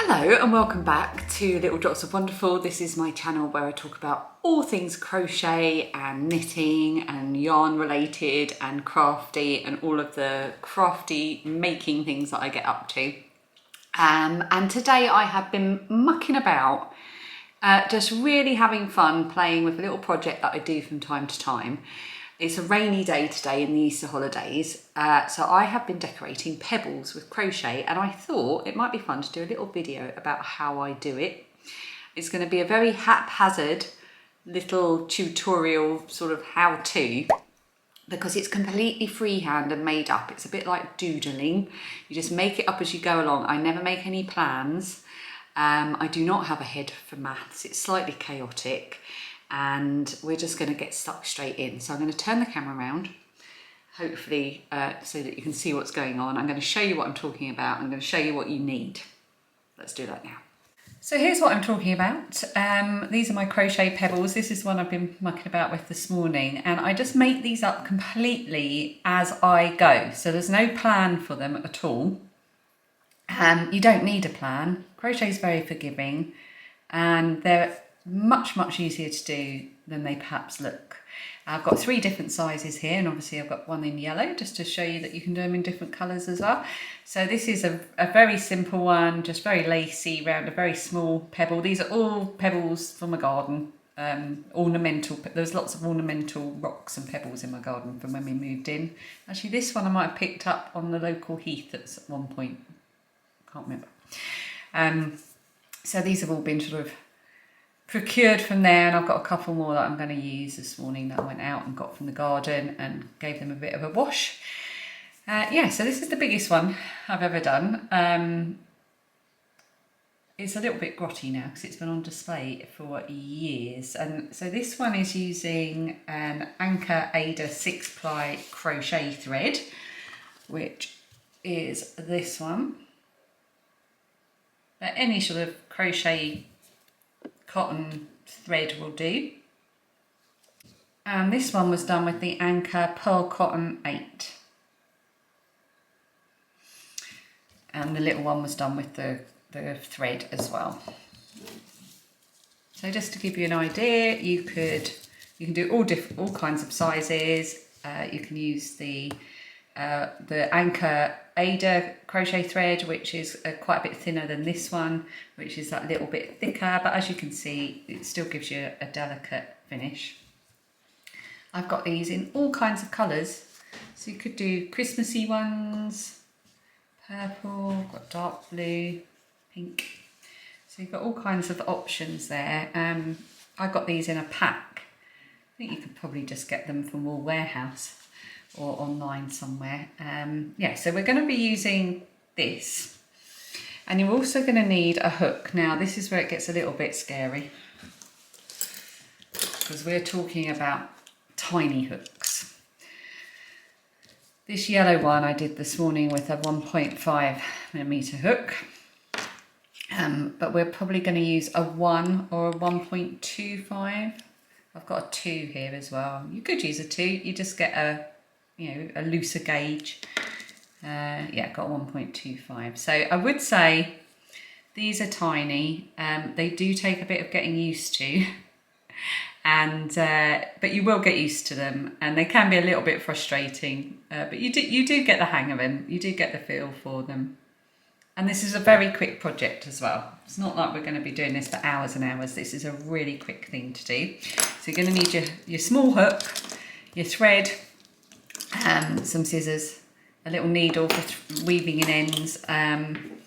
Hello and welcome back to Little Drops of Wonderful. This is my channel where I talk about all things crochet and knitting and yarn related and crafty and all of the crafty making things that I get up to. And today I have been mucking about, just really having fun playing with a little project that I do from time to time. It's a rainy day today in the Easter holidays, so I have been decorating pebbles with crochet, and I thought it might be fun to do a little video about how I do it. It's going to be a very haphazard little tutorial sort of how-to, because it's completely freehand and made up. It's a bit like doodling. You just make it up as you go along. I never make any plans. I do not have a head for maths. It's slightly chaotic. And we're just going to get stuck straight in. So I'm going to turn the camera around, hopefully so that you can see what's going on. I'm going to show you what I'm talking about. I'm going to show you what you need. Let's do that now. So here's what I'm talking about. These are my crochet pebbles. This is one I've been mucking about with this morning, and I just make these up completely as I go. So there's no plan for them at all. You don't need a plan. Crochet is very forgiving, and they're much easier to do than they perhaps look. I've got 3 different sizes here, and obviously I've got one in yellow just to show you that you can do them in different colours as well. So this is a very simple one, just very lacy, round a very small pebble. These are all pebbles from my garden, ornamental. There's lots of ornamental rocks and pebbles in my garden from when we moved in. Actually, this one I might have picked up on the local heath at one point, can't remember. So these have all been sort of procured from there, and I've got a couple more that I'm going to use this morning that I went out and got from the garden and gave them a bit of a wash. Yeah, so this is the biggest one I've ever done. It's a little bit grotty now because it's been on display for years, and so this one is using an Anchor Ada 6-ply crochet thread, which is this one. Any sort of crochet cotton thread will do. And this one was done with the Anchor Pearl Cotton 8. And the little one was done with the thread as well. So just to give you an idea, you can do all kinds of sizes. You can use the Anchor Ada crochet thread, which is quite a bit thinner than this one, which is that little bit thicker, but as you can see, it still gives you a delicate finish. I've got these in all kinds of colours, so you could do Christmassy ones, purple, got dark blue, pink, so you've got all kinds of options there. I got these in a pack. I think you could probably just get them from Wool Warehouse or online somewhere. Yeah, so we're going to be using this, and you're also going to need a hook. Now this is where it gets a little bit scary, because we're talking about tiny hooks. This yellow one I did this morning with a 1.5mm hook, but we're probably going to use a 1 or a 1.25. I've got a 2 here as well. You could use a 2, you just get a looser gauge. Yeah, got 1.25. So I would say these are tiny. They do take a bit of getting used to, and but you will get used to them, and they can be a little bit frustrating. But you do get the hang of them. You do get the feel for them. And this is a very quick project as well. It's not like we're going to be doing this for hours and hours. This is a really quick thing to do. So you're going to need your small hook, your thread, some scissors, a little needle for weaving in ends, and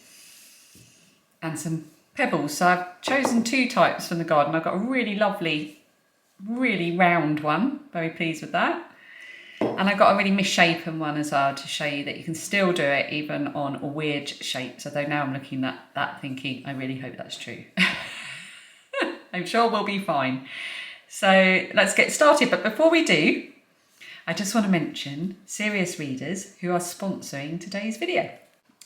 some pebbles. So I've chosen 2 types from the garden. I've got a really lovely, really round one, very pleased with that, and I've got a really misshapen one as well to show you that you can still do it even on a weird shapes, although now I'm looking at that thinking I really hope that's true. I'm sure we'll be fine. So let's get started, but before we do, I just want to mention Serious Readers, who are sponsoring today's video.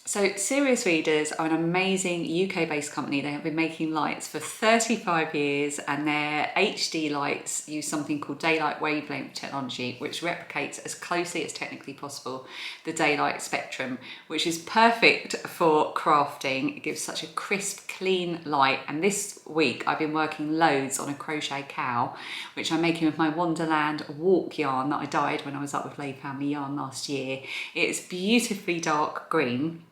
So Serious Readers are an amazing UK-based company. They have been making lights for 35 years, and their HD lights use something called daylight wavelength technology, which replicates as closely as technically possible the daylight spectrum, which is perfect for crafting. It gives such a crisp, clean light. And this week I've been working loads on a crochet cow, which I'm making with my Wonderland walk yarn that I dyed when I was up with Lay Family Yarn last year. It's beautifully dark green.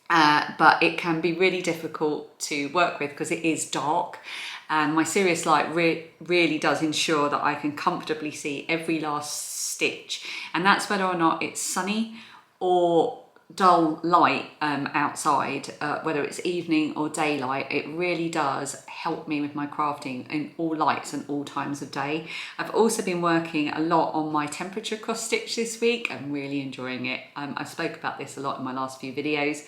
But it can be really difficult to work with because it is dark, and my Serious Light really does ensure that I can comfortably see every last stitch, and that's whether or not it's sunny or dull light outside, whether it's evening or daylight. It really does help me with my crafting in all lights and all times of day. I've also been working a lot on my temperature cross stitch this week. I'm really enjoying it. I spoke about this a lot in my last few videos.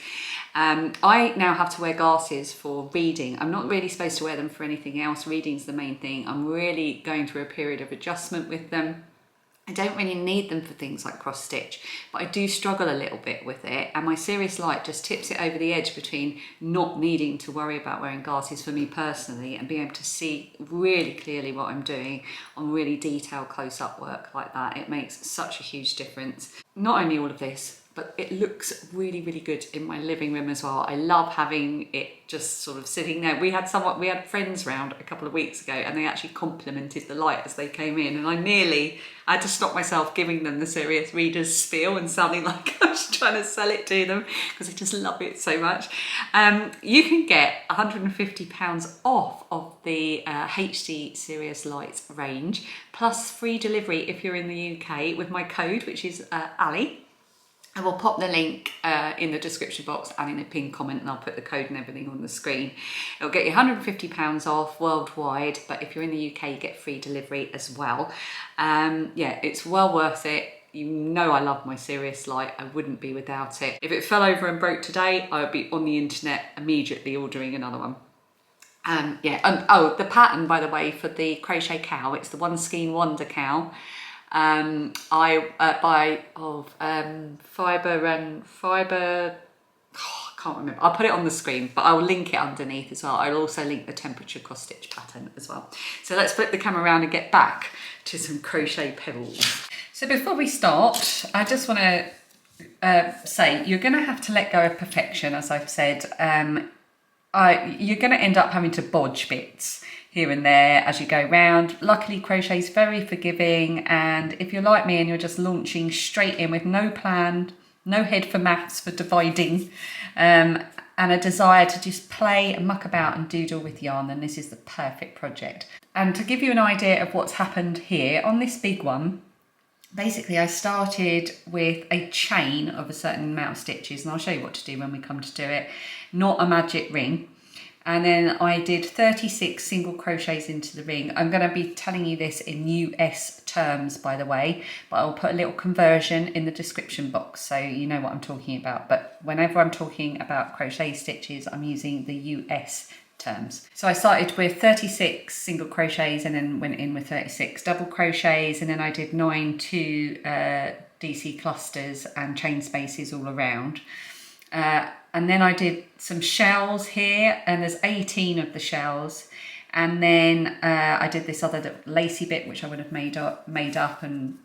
I now have to wear glasses for reading. I'm not really supposed to wear them for anything else. Reading's the main thing. I'm really going through a period of adjustment with them. I don't really need them for things like cross stitch, but I do struggle a little bit with it, and my Serious Light just tips it over the edge between not needing to worry about wearing glasses for me personally and being able to see really clearly what I'm doing on really detailed close-up work like that. It makes such a huge difference. Not only all of this, but it looks really, really good in my living room as well. I love having it just sort of sitting there. We had friends round a couple of weeks ago, and they actually complimented the light as they came in, and I had to stop myself giving them the Serious Readers spiel and sounding like I was trying to sell it to them because I just love it so much. You can get £150 off of the HD Serious Lights range, plus free delivery if you're in the UK with my code, which is Ali. I will pop the link in the description box and in a pinned comment, and I'll put the code and everything on the screen. It'll get you £150 off worldwide, but if you're in the UK, you get free delivery as well. Yeah, it's well worth it. You know I love my Serious Light. I wouldn't be without it. If it fell over and broke today, I would be on the internet immediately ordering another one. Yeah, and oh, the pattern, by the way, for the crochet cow, it's the One Skein Wonder cow. I buy of fiber, I can't remember. I'll put it on the screen, but I'll link it underneath as well. I'll also link the temperature cross stitch pattern as well. So let's flip the camera around and get back to some crochet pebbles. So before we start, I just want to say you're going to have to let go of perfection, as I've said. You're going to end up having to bodge bits here and there as you go round. Luckily, crochet is very forgiving, and if you're like me and you're just launching straight in with no plan, no head for maths for dividing, and a desire to just play and muck about and doodle with yarn, then this is the perfect project. And to give you an idea of what's happened here on this big one, basically I started with a chain of a certain amount of stitches, and I'll show you what to do when we come to do it, not a magic ring. And then I did 36 single crochets into the ring. I'm going to be telling you this in US terms, by the way, but I'll put a little conversion in the description box so you know what I'm talking about. But whenever I'm talking about crochet stitches, I'm using the US terms. So I started with 36 single crochets and then went in with 36 double crochets, and then I did 9 DC clusters and chain spaces all around. And then I did some shells here, and there's 18 of the shells. And then I did this other lacy bit, which I would have made up and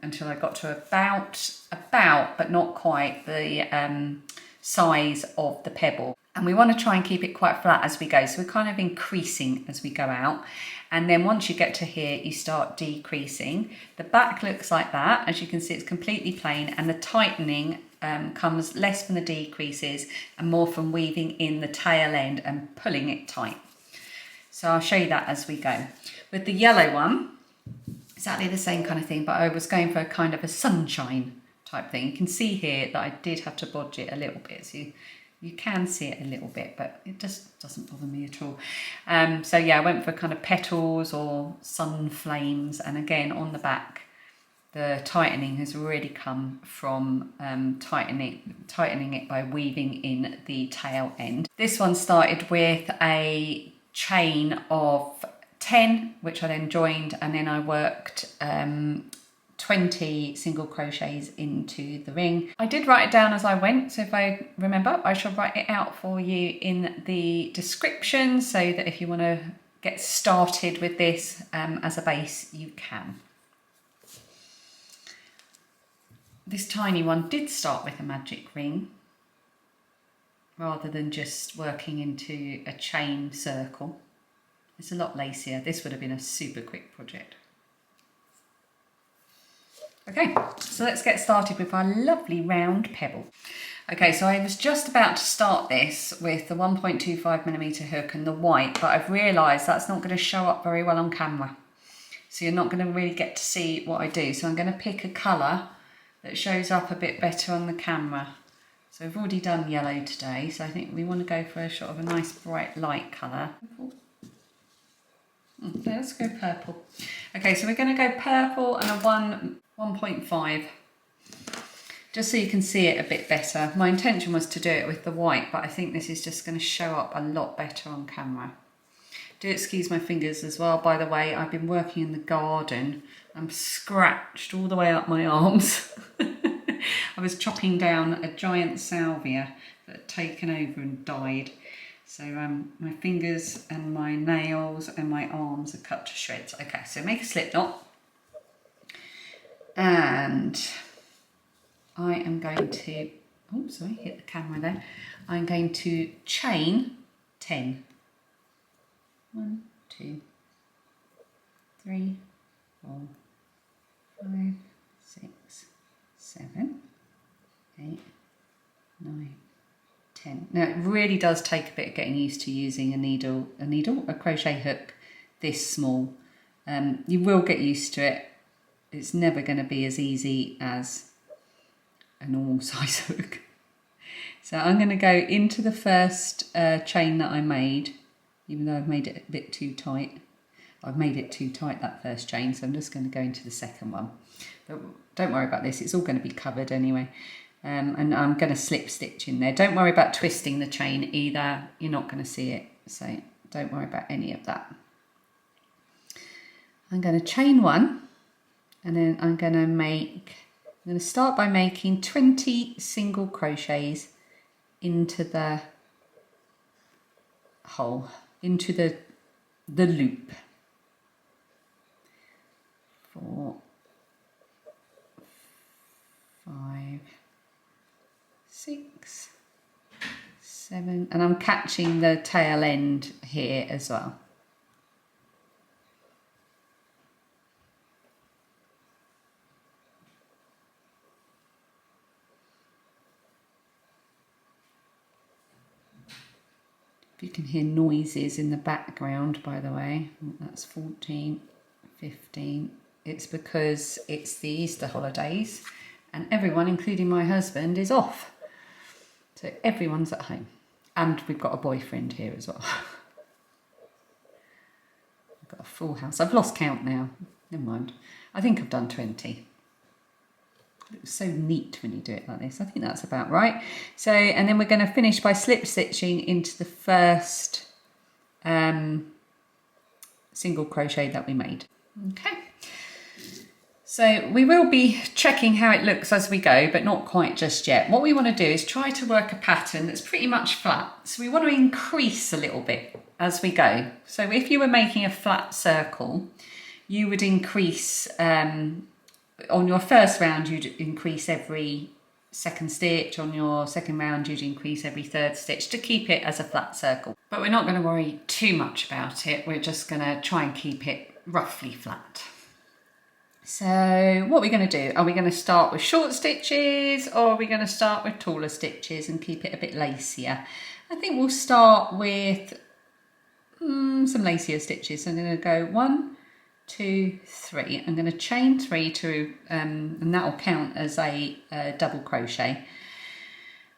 until I got to about, but not quite the size of the pebble. And we want to try and keep it quite flat as we go. So we're kind of increasing as we go out. And then once you get to here, you start decreasing. The back looks like that. As you can see, it's completely plain, and the tightening comes less from the decreases and more from weaving in the tail end and pulling it tight. So I'll show you that as we go. With the yellow one, exactly the same kind of thing, but I was going for a kind of a sunshine type thing. You can see here that I did have to bodge it a little bit, so you can see it a little bit, but it just doesn't bother me at all. So yeah, I went for kind of petals or sun flames, and again on the back, the tightening has really come from tightening it by weaving in the tail end. This one started with a chain of 10, which I then joined, and then I worked 20 single crochets into the ring. I did write it down as I went, so if I remember, I shall write it out for you in the description so that if you want to get started with this as a base, you can. This tiny one did start with a magic ring rather than just working into a chain circle. It's a lot lacier. This would have been a super quick project. Okay, so let's get started with our lovely round pebble. Okay, so I was just about to start this with the 1.25mm hook and the white, but I've realised that's not going to show up very well on camera. So you're not going to really get to see what I do. So I'm going to pick a colour that shows up a bit better on the camera. So I've already done yellow today, so I think we want to go for a sort of a nice bright light colour. Okay, let's go purple. Okay, so we're going to go purple and a 1.5, just so you can see it a bit better. My intention was to do it with the white, but I think this is just going to show up a lot better on camera. Do excuse my fingers as well, by the way. I've been working in the garden. I'm scratched all the way up my arms. I was chopping down a giant salvia that had taken over and died. So my fingers and my nails and my arms are cut to shreds. Okay, so make a slip knot. And I am going to, oh sorry, hit the camera there. I'm going to chain 10. 1, 2, 3, 4, 5, 6, 7, 8, 9, 10. Now it really does take a bit of getting used to using a crochet hook this small. You will get used to it. It's never going to be as easy as a normal size hook. So I'm going to go into the first chain that I made, even though I've made it a bit too tight. I've made it too tight, that first chain, so I'm just going to go into the second one. But don't worry about this, it's all going to be covered anyway. And I'm going to slip stitch in there. Don't worry about twisting the chain either, you're not going to see it, so don't worry about any of that. I'm going to chain 1, and then I'm going to start by making 20 single crochets into the hole, into the loop. 4, 5, 6, 7, and I'm catching the tail end here as well. You can hear noises in the background, by the way. That's 14, 15. It's because it's the Easter holidays and everyone, including my husband, is off. So everyone's at home. And we've got a boyfriend here as well. I've got a full house. I've lost count now. Never mind. I think I've done 20. It was so neat when you do it like this. I think that's about right. So, and then we're going to finish by slip stitching into the first single crochet that we made. Okay. So we will be checking how it looks as we go, but not quite just yet. What we want to do is try to work a pattern that's pretty much flat. So we want to increase a little bit as we go. So if you were making a flat circle, you would increase, on your first round, you'd increase every second stitch. On your second round, you'd increase every third stitch to keep it as a flat circle. But we're not going to worry too much about it. We're just going to try and keep it roughly flat. So what are we going to do? Are we going to start with short stitches, or are we going to start with taller stitches and keep it a bit lacier? I think we'll start with some lacier stitches. So I'm going to go 1, 2, 3. I'm going to chain 3 to, and that will count as a double crochet.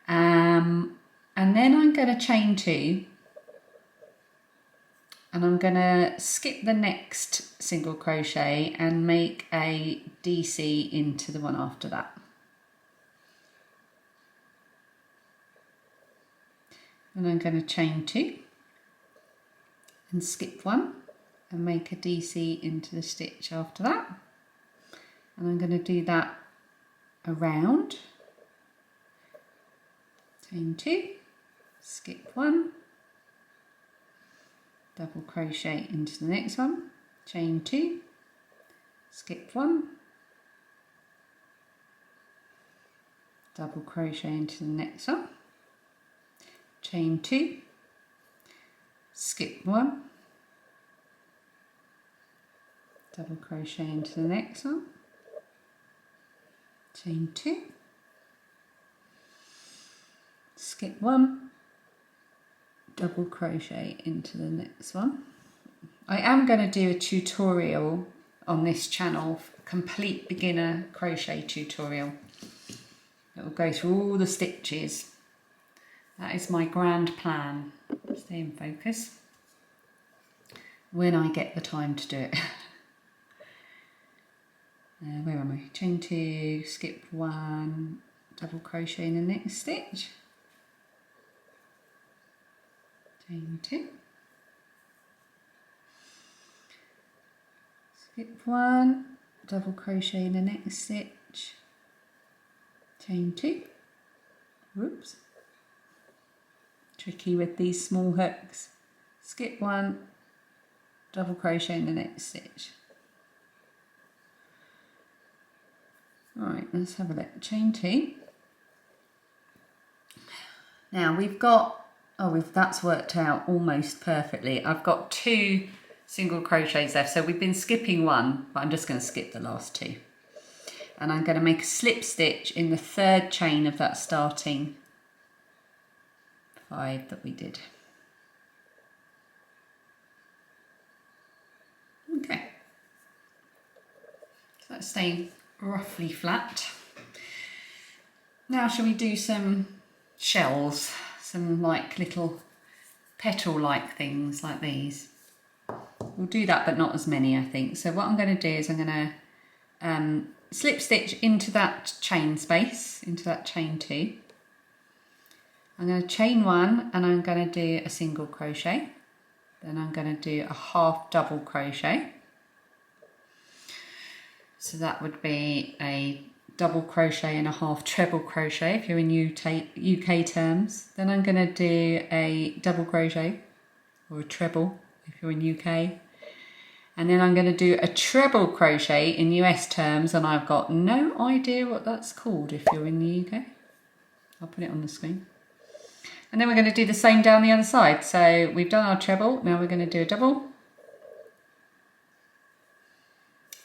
And then I'm going to chain 2, and I'm going to skip the next single crochet and make a DC into the one after that. And I'm going to chain 2 and skip 1 and make a DC into the stitch after that. and I'm going to do that around. Chain 2, skip 1, double crochet into the next one, chain 2, skip 1, double crochet into the next one, chain 2, skip 1, double crochet into the next one, chain 2, skip 1, double crochet into the next one. I am going to do a tutorial on this channel, complete beginner crochet tutorial. It will go through all the stitches. That is my grand plan. Stay in focus. When I get the time to do it. Where am I? Chain 2, skip 1, double crochet in the next stitch. Chain 2. Skip 1, double crochet in the next stitch. Chain 2. Whoops. Tricky with these small hooks. Skip 1, double crochet in the next stitch. Alright, let's have a look. Chain 2. Now we've got, that's worked out almost perfectly. I've got 2 single crochets left, so we've been skipping 1, but I'm just going to skip the last 2. And I'm going to make a slip stitch in the 3rd chain of that starting 5 that we did. Okay, so that's staying roughly flat. Now shall we do some shells, some like little petal-like things like these. We'll do that, but not as many, I think. So what I'm going to do is I'm going to slip stitch into that chain space, into that chain 2. I'm going to chain 1 and I'm going to do a single crochet. Then I'm going to do a half double crochet. So that would be a double crochet and a half treble crochet if you're in UK terms. Then I'm going to do a double crochet or a treble if you're in UK. And then I'm going to do a treble crochet in US terms, and I've got no idea what that's called if you're in the UK. I'll put it on the screen. And then we're going to do the same down the other side. So we've done our treble, now we're going to do a double.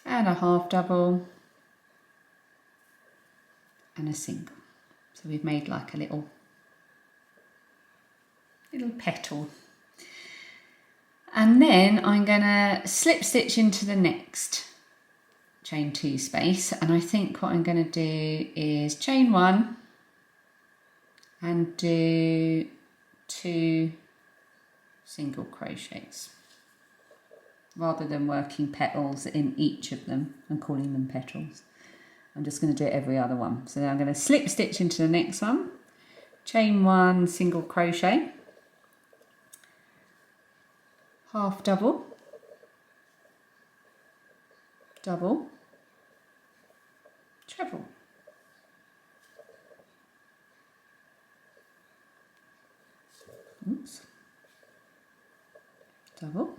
And a half double. And a single. So we've made like a little petal. And then I'm going to slip stitch into the next chain 2 space, and I think what I'm going to do is chain 1 and do 2 single crochets rather than working petals in each of them and calling them petals. I'm just going to do it every other one. So then I'm going to slip stitch into the next one, chain 1, single crochet, half double, double, treble. Oops. Double,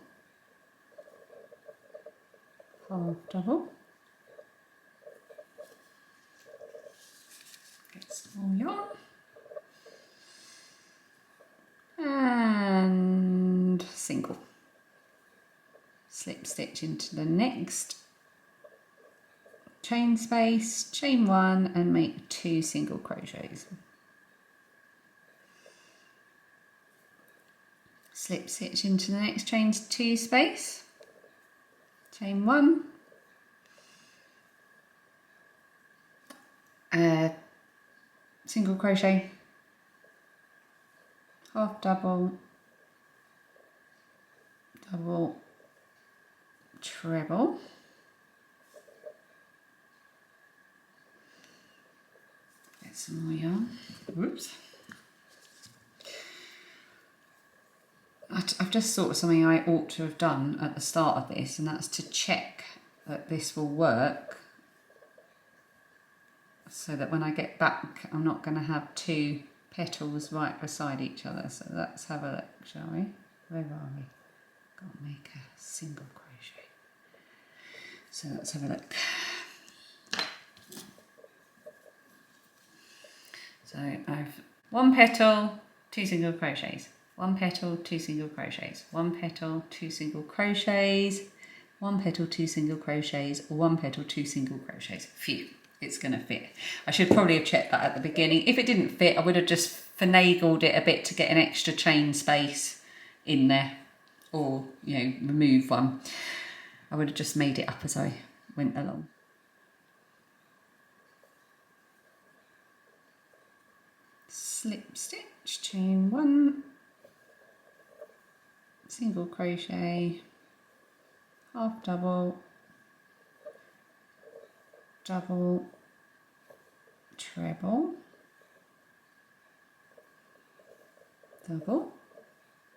half double, get some more yarn, and single. Slip stitch into the next chain space, chain 1 and make 2 single crochets. Slip stitch into the next chain 2 space, chain 1, single crochet, half double, double, treble, get some more yarn. Whoops. I've just thought of something I ought to have done at the start of this, and that's to check that this will work so that when I get back I'm not going to have two petals right beside each other. So let's have a look, shall we? Where are we? Got to make a single crochet. So let's have a look. So I've one petal, two single crochets, one petal, two single crochets, one petal, two single crochets, one petal, two single crochets, or one petal, two single crochets. Phew, it's going to fit. I should probably have checked that at the beginning. If it didn't fit, I would have just finagled it a bit to get an extra chain space in there, or, you know, remove one. I would have just made it up as I went along. Slip stitch, chain one, single crochet, half double, double, treble, double,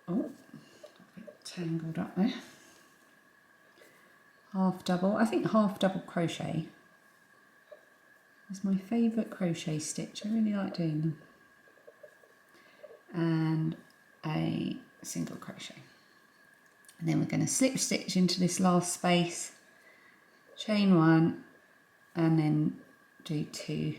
oh, a bit tangled up there, half double. I think half double crochet is my favourite crochet stitch. I really like doing them. And a single crochet. And then we're going to slip stitch into this last space, chain one, and then do two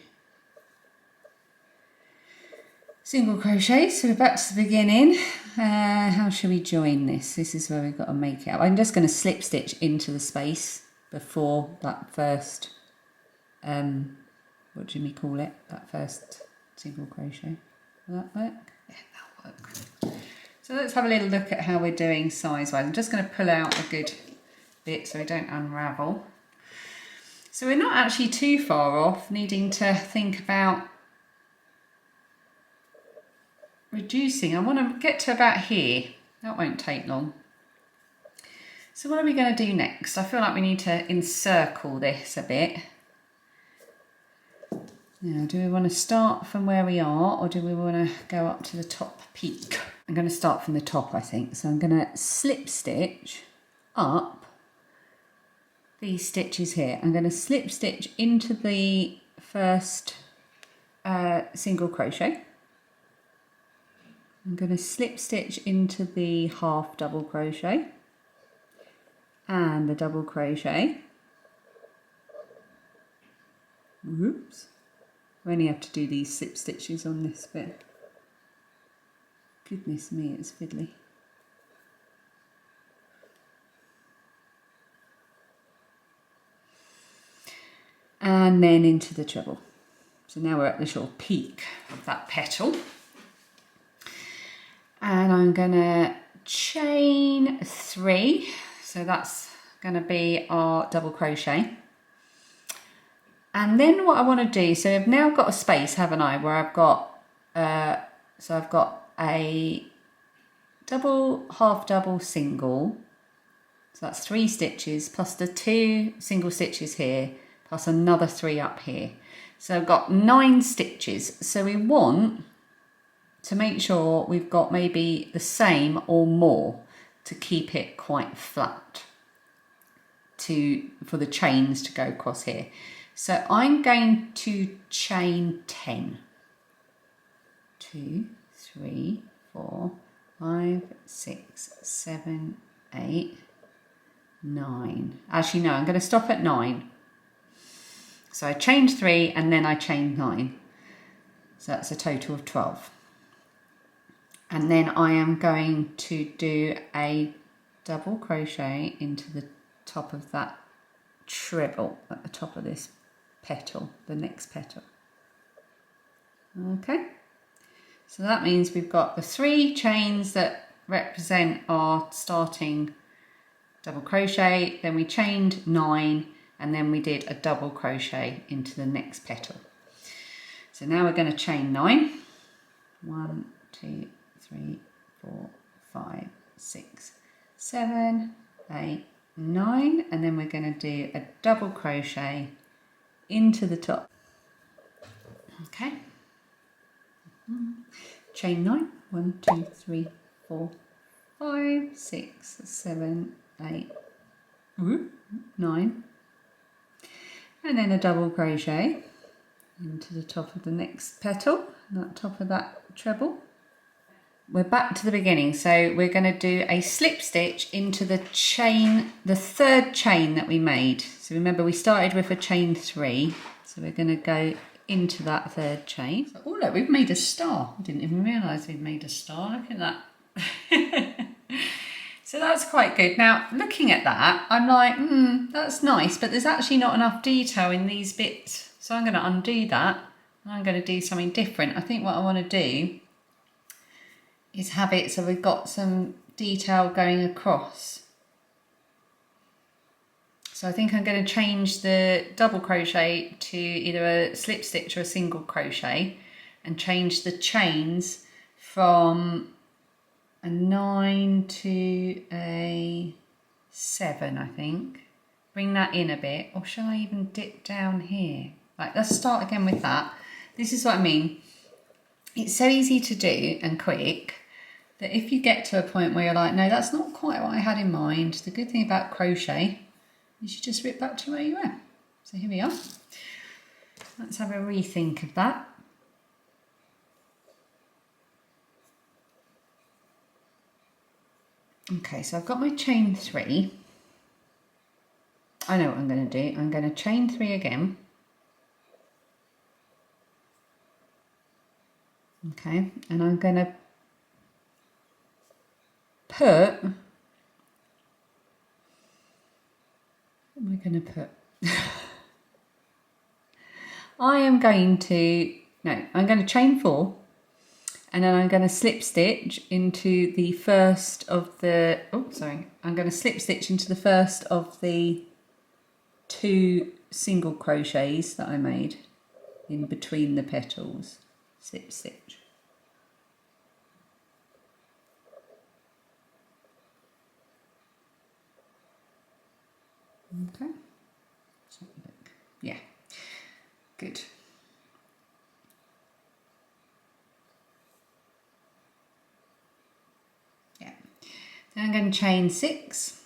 single crochets. So we're back to the beginning. How should we join this? This is where we've got to make it up. I'm just going to slip stitch into the space before that first, what do we call it? That first single crochet. Will that work? Yeah, that'll work. So let's have a little look at how we're doing size-wise. I'm just going to pull out a good bit so we don't unravel. So we're not actually too far off needing to think about reducing. I want to get to about here. That won't take long. So what are we going to do next? I feel like we need to encircle this a bit. Now, do we want to start from where we are, or do we want to go up to the top peak? I'm going to start from the top, I think. So I'm going to slip stitch up these stitches here. I'm going to slip stitch into the first single crochet. I'm going to slip stitch into the half double crochet and the double crochet. Whoops. We only have to do these slip stitches on this bit. Goodness me, it's fiddly. And then into the treble. So now we're at the sort of peak of that petal. And I'm going to chain 3. So that's going to be our double crochet. And then what I want to do, so I've now got a space, haven't I, where I've got, so I've got a double, half double, single. So that's 3 stitches plus the 2 single stitches here, plus another 3 up here. So I've got 9 stitches. So we want to make sure we've got maybe the same or more to keep it quite flat for the chains to go across here. So I'm going to chain 10. 2, 3, 4, 5, 6, 7, 8, 9. Actually, no, I'm going to stop at 9. So I chained 3 and then I chained 9. So that's a total of 12. And then I am going to do a double crochet into the top of that treble at the top of this petal, the next petal. Okay, so that means we've got the 3 chains that represent our starting double crochet, then we chained 9, and then we did a double crochet into the next petal. So now we're going to chain 9. 1, 2, 3, 4, 5, 6, 7, 8, 9, and then we're going to do a double crochet into the top. Okay, chain 9. 1, 2, 3, 4, 5, 6, 7, 8, 9, and then a double crochet into the top of the next petal, that top of that treble. We're back to the beginning, so we're going to do a slip stitch into the chain, the third chain that we made. So remember we started with a chain 3, so we're going to go into that third chain. So, oh look, we've made a star. I didn't even realise we'd made a star. Look at that. So that's quite good. Now looking at that, I'm like, that's nice, but there's actually not enough detail in these bits. So I'm going to undo that and I'm going to do something different. I think what I want to do is have it so we've got some detail going across. So I think I'm going to change the double crochet to either a slip stitch or a single crochet and change the chains from a 9 to a 7, I think. Bring that in a bit, or shall I even dip down here? Right, let's start again with that. This is what I mean. It's so easy to do and quick that if you get to a point where you're like, no, that's not quite what I had in mind, the good thing about crochet is you just rip back to where you were. So here we are. Let's have a rethink of that. Okay, so I've got my chain 3. I know what I'm going to do. I'm going to chain 3 again. Okay, and I'm going to put, what am I going to put? I'm going to chain 4 and then I'm going to slip stitch into the first of the, I'm going to slip stitch into the first of the 2 single crochets that I made in between the petals. Slip stitch. Okay, let's have a look. Yeah, good. Yeah, then I'm going to chain 6.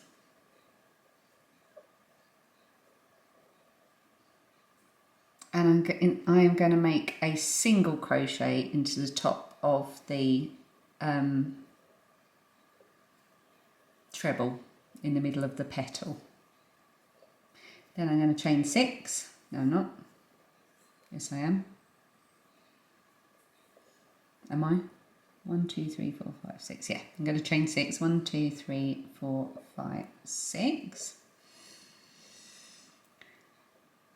And I am going to make a single crochet into the top of the treble in the middle of the petal. Then I'm going to chain 6. No, I'm not. Yes, I am. Am I? 1, 2, 3, 4, 5, 6. Yeah, I'm going to chain 6. 1, 2, 3, 4, 5, 6.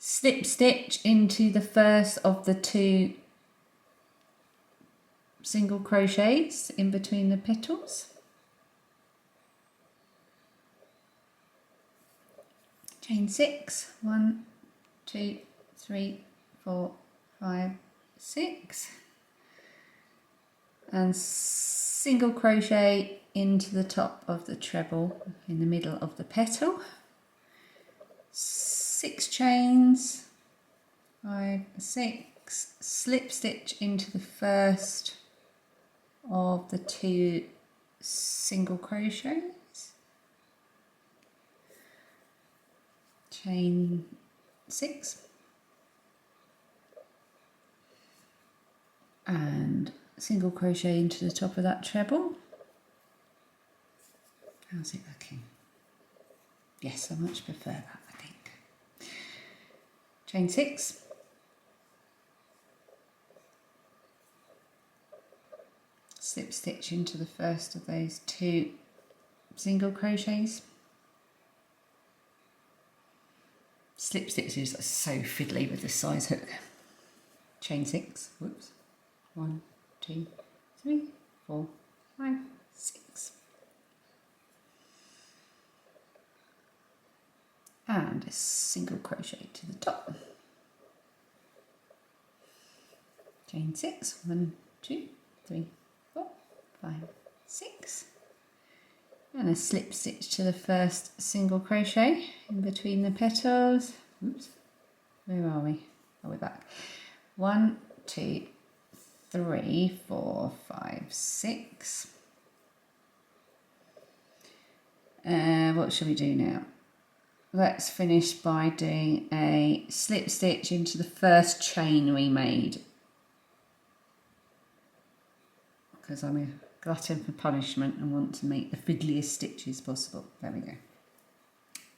Slip stitch into the first of the 2 single crochets in between the petals. Chain 6, 1, 2, 3, 4, 5, 6, and single crochet into the top of the treble in the middle of the petal. 6 chains, 5, 6, slip stitch into the first of the 2 single crochets. Chain 6 and single crochet into the top of that treble. How's it looking? Yes, I much prefer that, I think. Chain 6, slip stitch into the first of those 2 single crochets. Slip stitches are so fiddly with the size hook. Chain 6, whoops, 1, 2, 3, 4, 5, 6. And a single crochet to the top. Chain 6, 1, 2, 3, 4, 5, 6. And a slip stitch to the first single crochet in between the petals. Oops, where are we? Oh, we're back. 1, 2, 3, 4, 5, 6. What shall we do now? let's finish by doing a slip stitch into the first chain we made, because I'm a glutton for punishment and want to make the fiddliest stitches possible. There we go.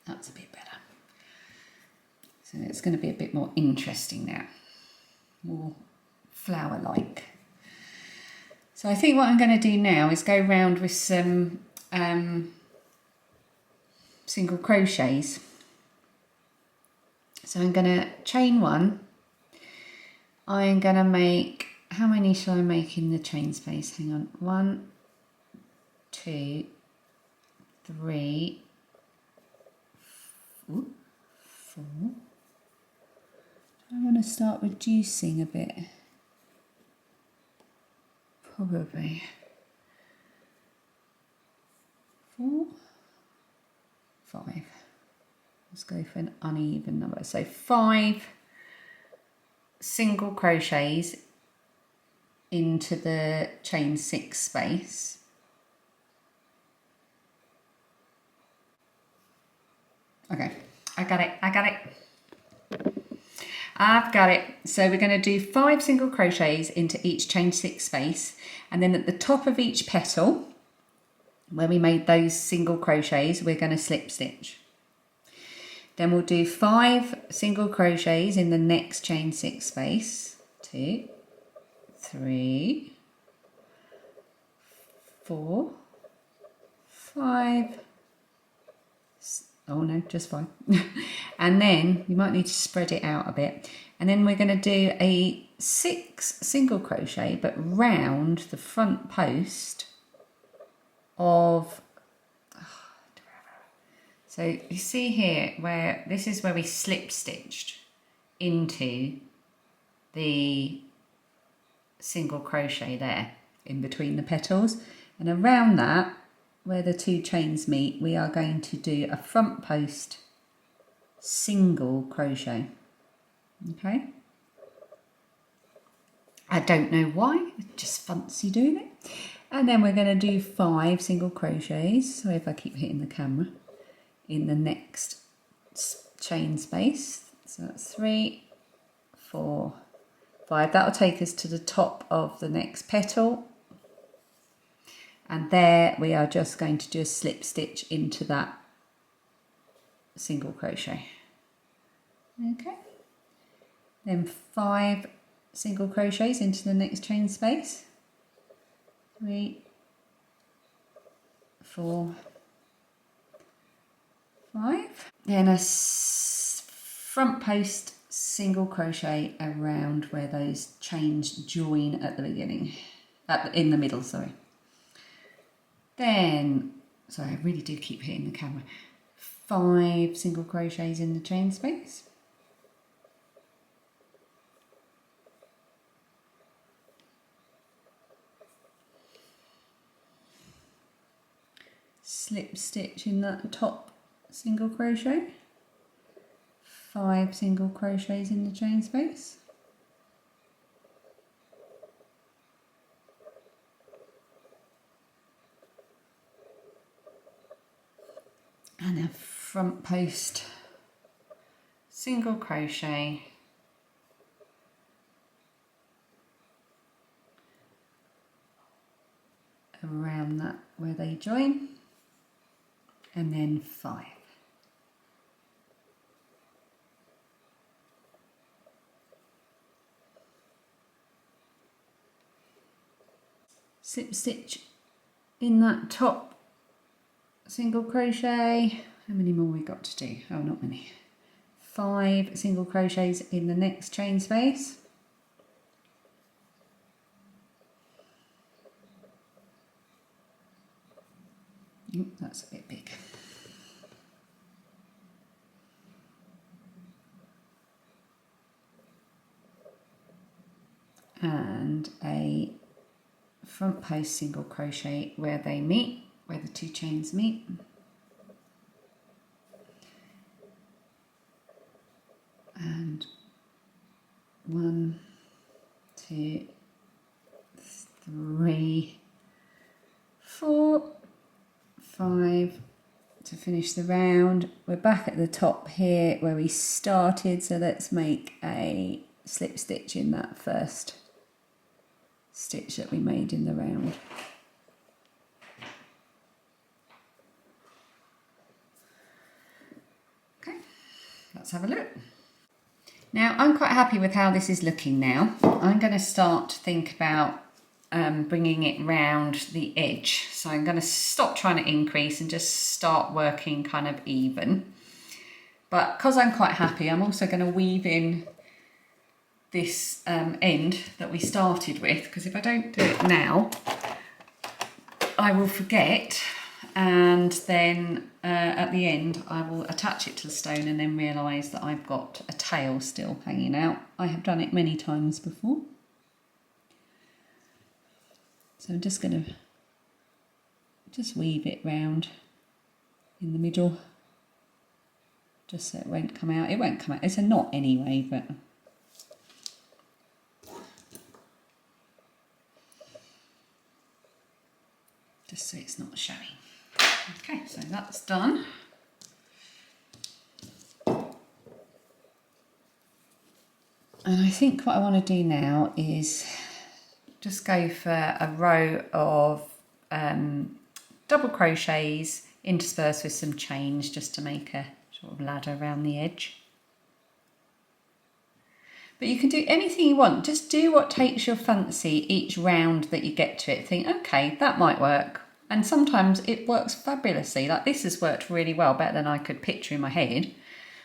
That's a bit better. So it's going to be a bit more interesting now, more flower-like. So I think what I'm going to do now is go round with some single crochets. So I'm going to chain one. I'm going to make, how many shall I make in the chain space? Hang on, 1, 2, 3, 4. I want to start reducing a bit. Probably 4, 5. Let's go for an uneven number. So 5 single crochets into the chain 6 space. Okay, I got it. I've got it. So we're going to do 5 single crochets into each chain 6 space, and then at the top of each petal where we made those single crochets, we're going to slip stitch. Then we'll do 5 single crochets in the next chain 6 space. 2, 3, 4, 5. Oh no, just 5. And then you might need to spread it out a bit. And then we're going to do a 6 single crochet, but round the front post of, so you see here where this is where we slip stitched into the single crochet there in between the petals, and around that where the 2 chains meet, we are going to do a front post single crochet. Okay, I don't know why, I just fancy doing it. And then we're going to do 5 single crochets, so if I keep hitting the camera, in the next chain space. So that's 3, 4, 5. That'll take us to the top of the next petal, and there we are just going to do a slip stitch into that single crochet. Okay, then 5 single crochets into the next chain space. 3, 4, 5. Then a front post single crochet around where those chains join at the beginning, in the middle, sorry. Then, sorry, I really do keep hitting the camera. 5 single crochets in the chain space. Slip stitch in that top single crochet. 5 single crochets in the chain space. And a front post single crochet around that where they join, and then 5. Slip stitch in that top single crochet. How many more we got to do? Oh, not many. 5 single crochets in the next chain space. Ooh, that's a bit big. And a front post single crochet where they meet, where the 2 chains meet. And 1, 2, 3, 4, 5, to finish the round. We're back at the top here where we started, so let's make a slip stitch in that first stitch that we made in the round. Okay, let's have a look. Now I'm quite happy with how this is looking now. I'm going to start to think about bringing it round the edge. So I'm going to stop trying to increase and just start working kind of even. But because I'm quite happy, I'm also going to weave in this end that we started with, because if I don't do it now, I will forget, and then at the end I will attach it to the stone and then realise that I've got a tail still hanging out. I have done it many times before. So I'm just going to weave it round in the middle, just so it won't come out. It won't come out, it's a knot anyway, but just so it's not showing. Okay, so that's done. And I think what I want to do now is just go for a row of double crochets interspersed with some chains, just to make a sort of ladder around the edge. But you can do anything you want, just do what takes your fancy each round that you get to it. Think, okay, that might work. And sometimes it works fabulously. Like this has worked really well, better than I could picture in my head.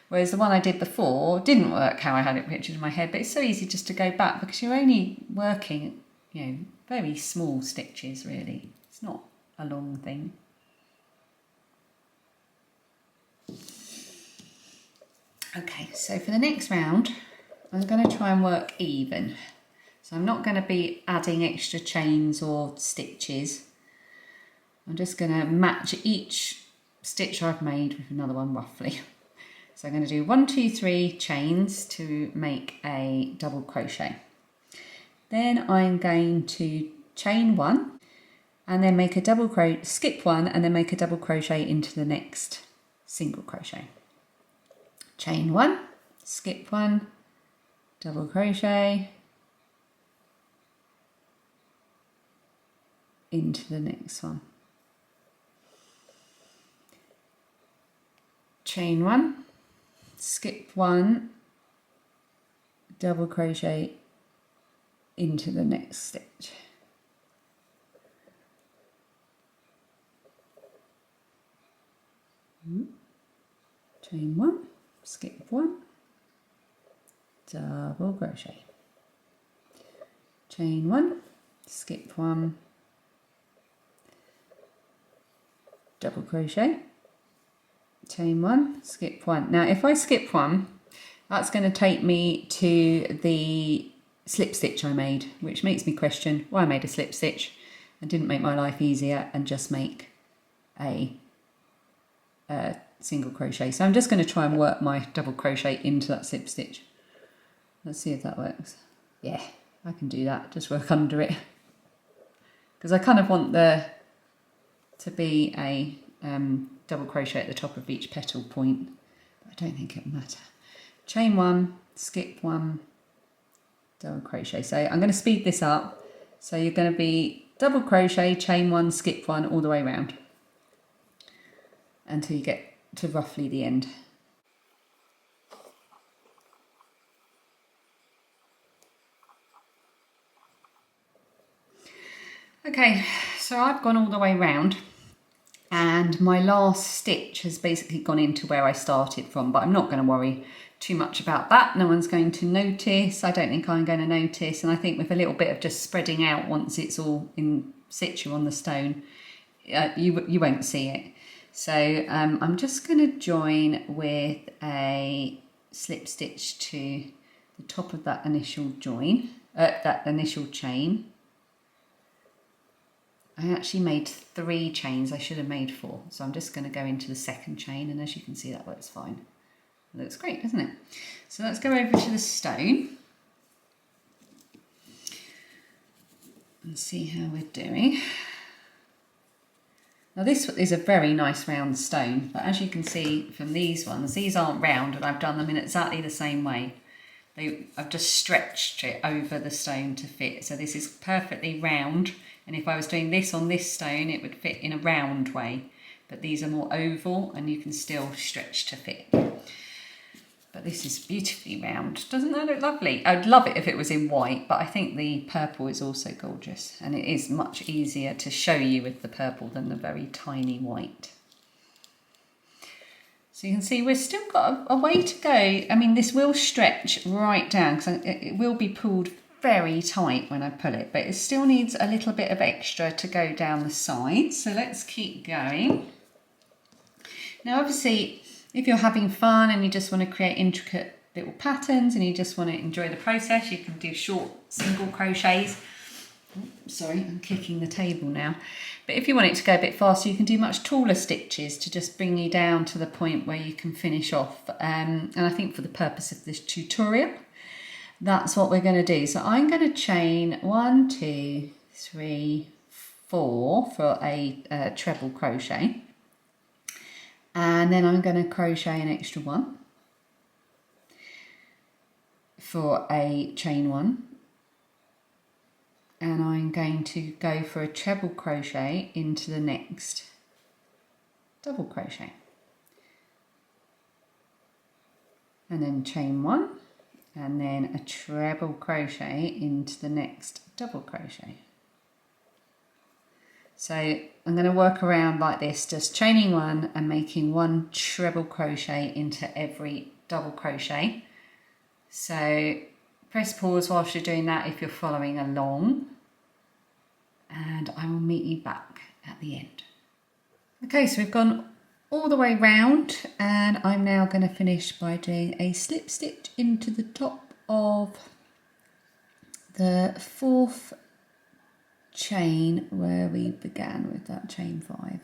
Whereas the one I did before didn't work how I had it pictured in my head. But it's so easy just to go back because you're only working, you know, very small stitches really. It's not a long thing. Okay, so for the next round, I'm going to try and work even. So I'm not going to be adding extra chains or stitches. I'm just going to match each stitch I've made with another one roughly. So I'm going to do 1, 2, 3 chains to make a double crochet. Then I'm going to chain 1 and then make a double crochet, skip 1 and then make a double crochet into the next single crochet. Chain 1, skip 1, double crochet into the next one. Chain 1, skip 1, double crochet into the next stitch. Chain 1, skip 1, double crochet. Chain 1, skip 1, double crochet. Chain 1, skip 1. Now if I skip 1, that's going to take me to the slip stitch I made, which makes me question why I made a slip stitch and didn't make my life easier and just make a single crochet. So I'm just going to try and work my double crochet into that slip stitch. Let's see if that works. Yeah, I can do that, just work under it. Because I kind of want there to be a double crochet at the top of each petal point, but I don't think it'll matter. Chain 1, skip 1, double crochet. So I'm going to speed this up. So you're going to be double crochet, chain 1, skip 1 all the way around until you get to roughly the end. Okay, so I've gone all the way round and my last stitch has basically gone into where I started from, but I'm not going to worry too much about that. No one's going to notice. I don't think I'm going to notice, and I think with a little bit of just spreading out once it's all in situ on the stone, you won't see it. So I'm just going to join with a slip stitch to the top of that initial join, that initial chain. I actually made 3 chains, I should have made 4. So I'm just going to go into the second chain, and as you can see that works fine. It looks great, doesn't it? So let's go over to the stone and see how we're doing. Now this is a very nice round stone, but as you can see from these ones, these aren't round, and I've done them in exactly the same way. I've just stretched it over the stone to fit. So this is perfectly round, and if I was doing this on this stone, it would fit in a round way. But these are more oval, and you can still stretch to fit. But this is beautifully round. Doesn't that look lovely? I'd love it if it was in white, but I think the purple is also gorgeous, and it is much easier to show you with the purple than the very tiny white. So you can see we've still got a way to go. I mean, this will stretch right down because it will be pulled very tight when I pull it, but it still needs a little bit of extra to go down the sides. So let's keep going. Now, obviously, if you're having fun and you just want to create intricate little patterns and you just want to enjoy the process, you can do short single crochets. Sorry, I'm kicking the table now. But if you want it to go a bit faster, you can do much taller stitches to just bring you down to the point where you can finish off. And I think for the purpose of this tutorial, that's what we're going to do. So I'm going to chain 1, 2, 3, 4 for a treble crochet. And then I'm going to crochet an extra 1 for a chain 1. And I'm going to go for a treble crochet into the next double crochet. And then chain 1, and then a treble crochet into the next double crochet. So I'm going to work around like this, just chaining 1 and making 1 treble crochet into every double crochet. So press pause whilst you're doing that if you're following along, and I will meet you back at the end. Okay, so we've gone all the way round, and I'm now going to finish by doing a slip stitch into the top of the 4th chain where we began with that chain 5.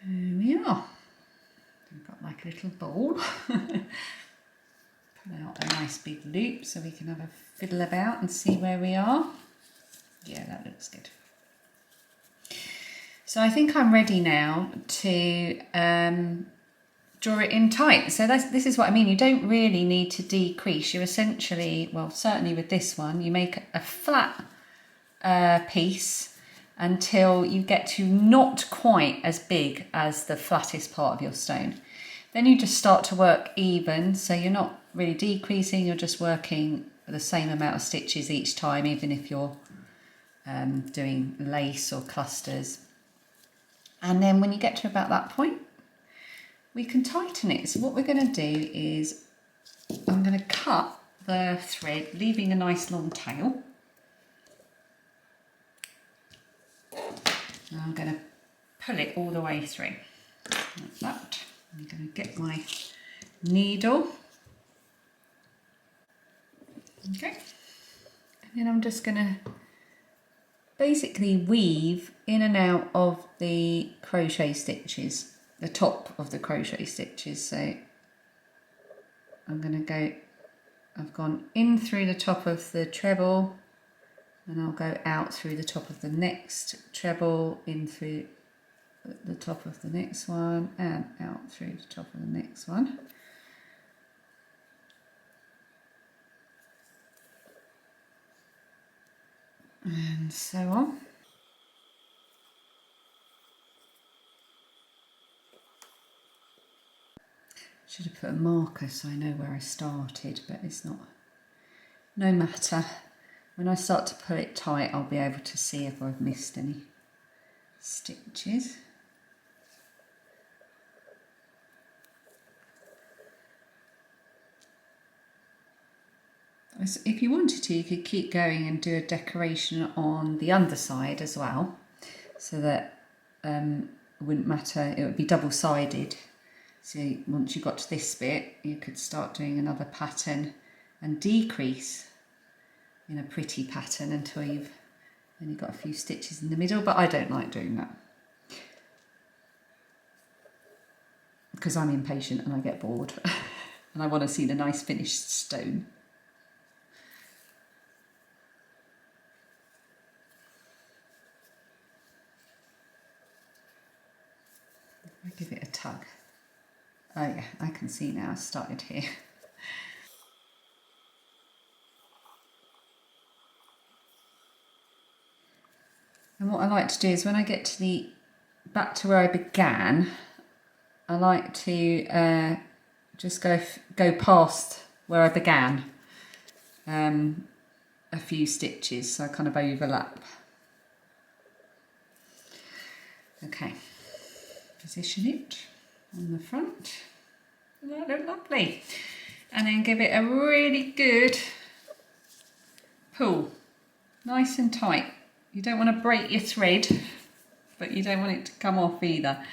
There we are. We've got like a little ball. Pull out a nice big loop so we can have a fiddle about and see where we are. Yeah, that looks good. So I think I'm ready now to draw it in tight. So this is what I mean. You don't really need to decrease. You essentially, well, certainly with this one, you make a flat piece until you get to not quite as big as the flattest part of your stone. Then you just start to work even, so you're not really decreasing, you're just working the same amount of stitches each time, even if you're doing lace or clusters. And then when you get to about that point, we can tighten it. So what we're going to do is I'm going to cut the thread, leaving a nice long tail. And I'm going to pull it all the way through, like that. I'm going to get my needle. Okay. And then I'm just going to basically weave in and out of the crochet stitches, the top of the crochet stitches. So I'm going to go, I've gone in through the top of the treble, and I'll go out through the top of the next treble, in through the top of the next one, and out through the top of the next one. And so on. Should have put a marker so I know where I started, but it's not, no matter. When I start to pull it tight, I'll be able to see if I've missed any stitches. So if you wanted to, you could keep going and do a decoration on the underside as well, so that it wouldn't matter, it would be double-sided. So once you got to this bit, you could start doing another pattern and decrease in a pretty pattern until you've only got a few stitches in the middle, but I don't like doing that because I'm impatient and I get bored and I want to see the nice finished stone. tug. Oh yeah, I can see now I started here. And what I like to do is when I get to back to where I began, I like to just go past where I began a few stitches, so I kind of overlap. Okay, position it on the front. That look lovely. And then give it a really good pull, nice and tight. You don't want to break your thread, but you don't want it to come off either.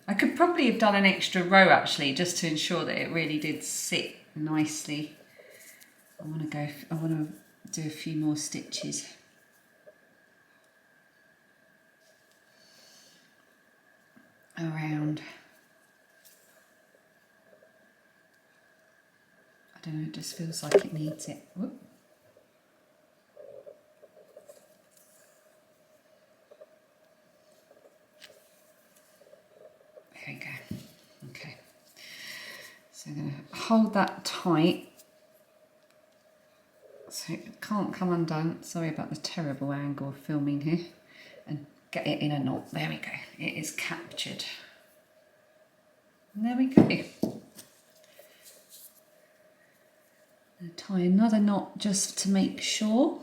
I could probably have done an extra row actually, just to ensure that it really did sit nicely. I want to do a few more stitches. Around. I don't know, it just feels like it needs it. Whoop. There we go. Okay. So I'm going to hold that tight so it can't come undone. Sorry about the terrible angle of filming here. And get it in a knot. There we go. It is captured. And there we go. I'll tie another knot just to make sure.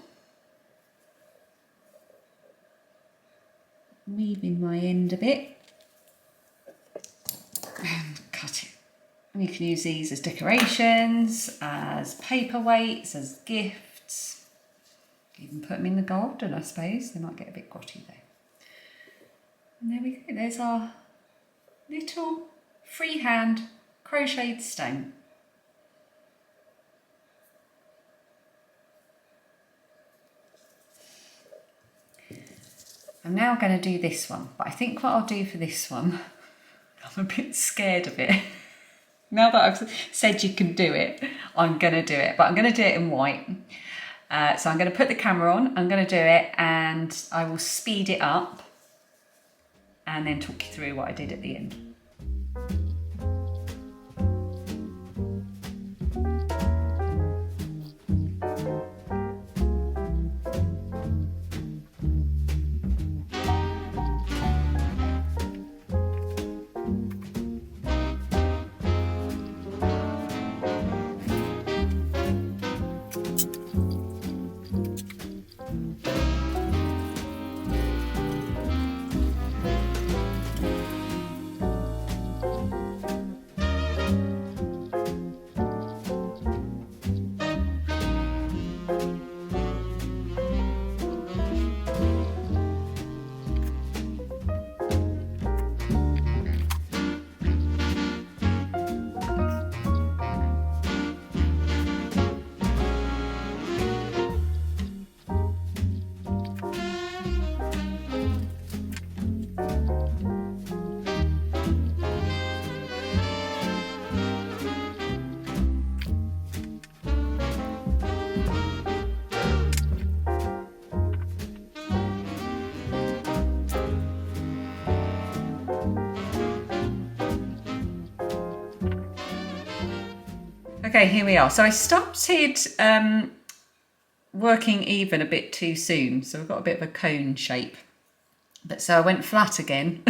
Weaving my end a bit. And cut it. And you can use these as decorations, as paperweights, as gifts. Even put them in the garden, I suppose. They might get a bit grotty though. And there we go. There's our little freehand crocheted stone. I'm now going to do this one, but I think what I'll do for this one, I'm a bit scared of it. Now that I've said you can do it, I'm going to do it, but I'm going to do it in white. So I'm going to put the camera on, I'm going to do it, and I will speed it up and then talk you through what I did at the end. Okay, here we are. So I started working even a bit too soon. So we've got a bit of a cone shape. But so I went flat again.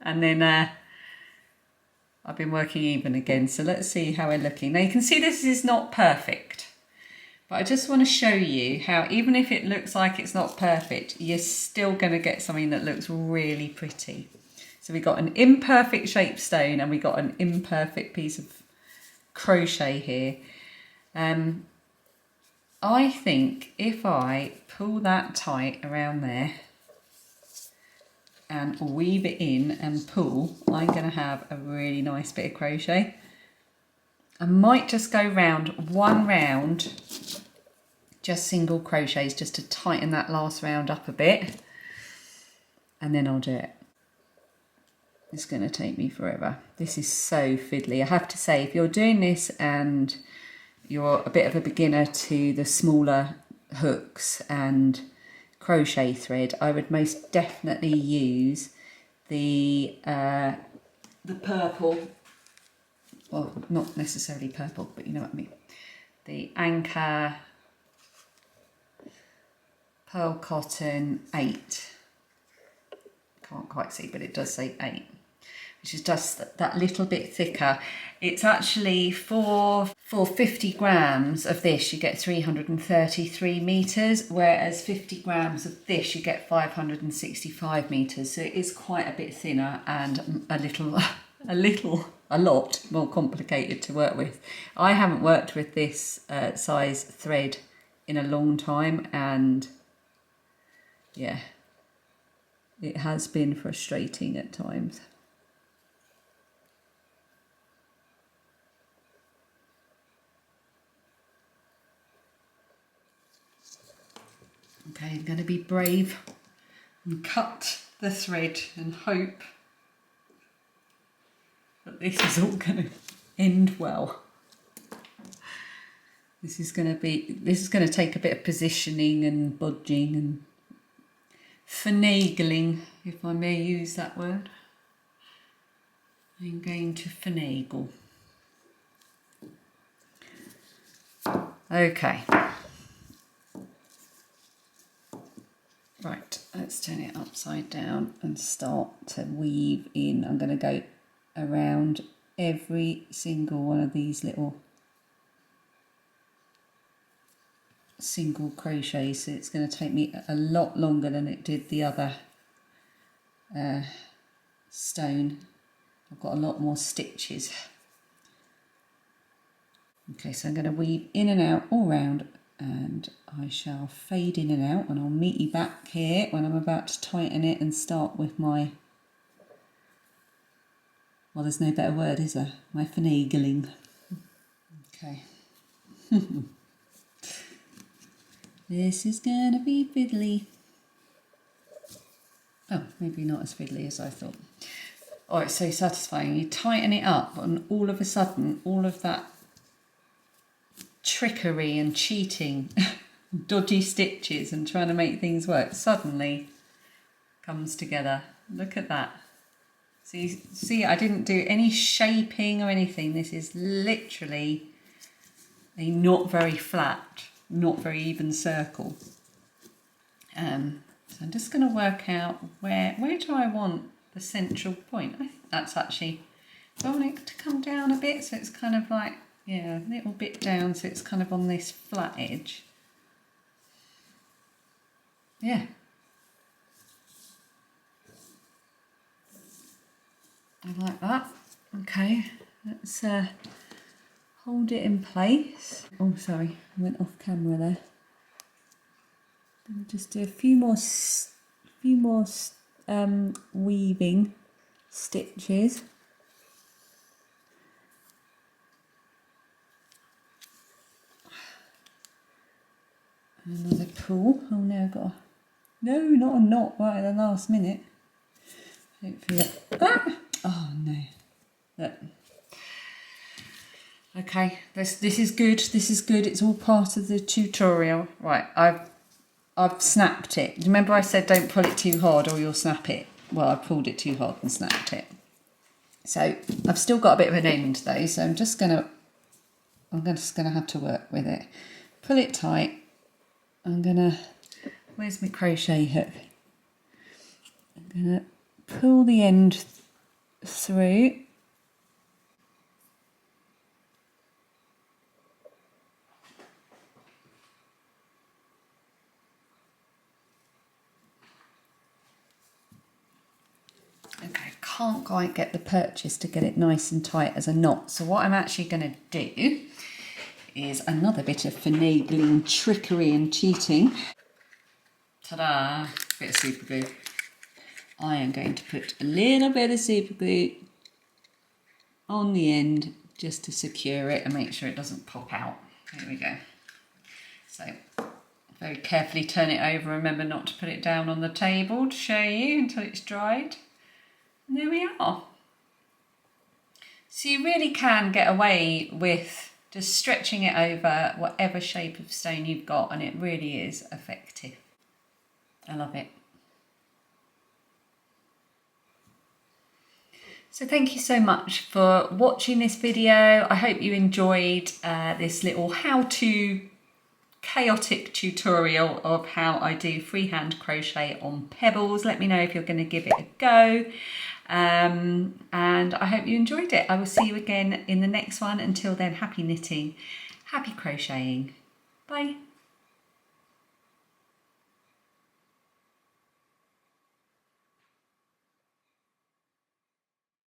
And then I've been working even again. So let's see how we're looking. Now you can see this is not perfect. But I just want to show you how even if it looks like it's not perfect, you're still going to get something that looks really pretty. So we got an imperfect shaped stone and we got an imperfect piece of crochet here. I think if I pull that tight around there and weave it in and pull, I'm going to have a really nice bit of crochet. I might just go round one round, just single crochets, just to tighten that last round up a bit, and then I'll do it. It's going to take me forever. This is so fiddly. I have to say, if you're doing this and you're a bit of a beginner to the smaller hooks and crochet thread, I would most definitely use the purple, well, not necessarily purple, but you know what I mean, the Anchor Pearl Cotton 8. Can't quite see, but it does say 8, which is just that little bit thicker. It's actually for 50 grams of this you get 333 meters, whereas 50 grams of this you get 565 meters. So it is quite a bit thinner and a lot more complicated to work with. I haven't worked with this size thread in a long time, and yeah, it has been frustrating at times. Okay, I'm going to be brave and cut the thread and hope that this is all going to end well. This is going to take a bit of positioning and bodging and finagling, if I may use that word. I'm going to finagle. Okay. Right, let's turn it upside down and start to weave in. I'm going to go around every single one of these little single crochets, so it's going to take me a lot longer than it did the other stone. I've got a lot more stitches. Okay, so I'm going to weave in and out all round, and I shall fade in and out, and I'll meet you back here when I'm about to tighten it and start with my, well, there's no better word, is there? My finagling. Okay. This is gonna be fiddly. Oh, maybe not as fiddly as I thought. Oh, it's so satisfying. You tighten it up and all of a sudden, all of that trickery and cheating, dodgy stitches and trying to make things work suddenly comes together. Look at that. So you see, I didn't do any shaping or anything. This is literally a not very flat, not very even circle. So I'm just going to work out where do I want the central point. I think that's actually, I want it to come down a bit, so it's kind of like, yeah, a little bit down, so it's kind of on this flat edge. Yeah. I like that. Okay, let's hold it in place. Oh, sorry, I went off camera there. I'll just do a few more weaving stitches. Another pull. Oh no, I've got a, no, not a knot right at the last minute. Hopefully that, oh no. Look. Okay, this is good. This is good. It's all part of the tutorial. Right, I've snapped it. Remember I said don't pull it too hard or you'll snap it. Well, I pulled it too hard and snapped it. So I've still got a bit of an end though, so I'm just gonna have to work with it. Pull it tight. Where's my crochet hook? I'm gonna pull the end through. Okay, can't quite get the purchase to get it nice and tight as a knot. So what I'm actually going to do is another bit of finagling, trickery and cheating. Ta-da! Bit of super glue. I am going to put a little bit of super glue on the end just to secure it and make sure it doesn't pop out. There we go. So very carefully turn it over. Remember not to put it down on the table to show you until it's dried. And there we are. So you really can get away with just stretching it over whatever shape of stone you've got, and it really is effective. I love it. So thank you so much for watching this video. I hope you enjoyed this little how-to chaotic tutorial of how I do freehand crochet on pebbles. Let me know if you're going to give it a go. And I hope you enjoyed it. I will see you again in the next one. Until then, happy knitting, happy crocheting. Bye.